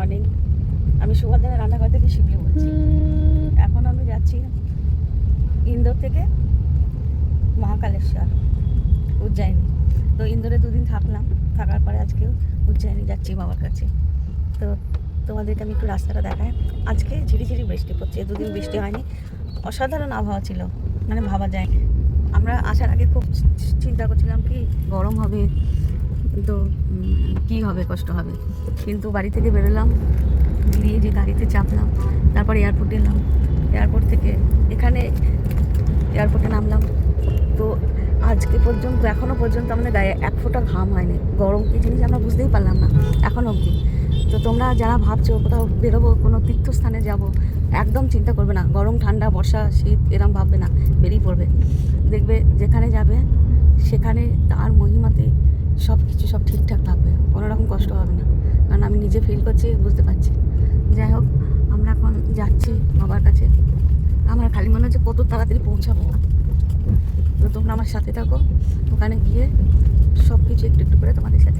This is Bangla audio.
মর্নিং। আমি সুভাদ্রার রান্নাঘর থেকে শিবলি বলছি। এখন আমি যাচ্ছি ইন্দোর থেকে মহাকালেশ্বর, উজ্জয়িনী। তো ইন্দোরে 2 দিন থাকলাম, থাকার পরে আজকেও উজ্জয়িনী যাচ্ছি বাবার কাছে। তো তোমাদেরকে আমি একটু রাস্তাটা দেখাই। আজকে ঝিরিঝিরি বৃষ্টি পড়ছে, 2 দিন বৃষ্টি হয়নি। অসাধারণ আবহাওয়া ছিল, মানে ভাবা যায়। আমরা আসার আগে খুব চিন্তা করছিলাম কি গরম হবে, তো কি হবে, কষ্ট হবে। কিন্তু বাড়ি থেকে বেরোলাম, বেরিয়ে যে গাড়িতে চাপলাম, তারপর এয়ারপোর্টে এলাম, এয়ারপোর্ট থেকে এখানে এয়ারপোর্টে নামলাম। তো আজকে পর্যন্ত, এখনও পর্যন্ত আমাদের গায়ে 1 ফোঁটা ঘাম হয়নি। গরম কী জিনিস আমরা বুঝতেই পারলাম না এখনও অবধি। তো তোমরা যারা ভাবছো কোথাও বেরোবো, কোনো তীর্থস্থানে যাব, একদম চিন্তা করবে না। গরম ঠান্ডা বর্ষা শীত এরম ভাববে না, বেরিয়ে পড়বে। দেখবে যেখানে যাবে সেখানে তার মহিমাতে সব কিছু সব ঠিকঠাক থাকবে, কোনো রকম কষ্ট হবে না। কারণ আমি নিজে ফিল করছি, বুঝতে পারছি। যাই হোক, আমরা এখন যাচ্ছি বাবার কাছে। আমার খালি মনে হচ্ছে কত তাড়াতাড়ি পৌঁছাবো। তো তোমরা আমার সাথে থাকো, ওখানে গিয়ে সব কিছু একটু একটু করে তোমাদের সাথে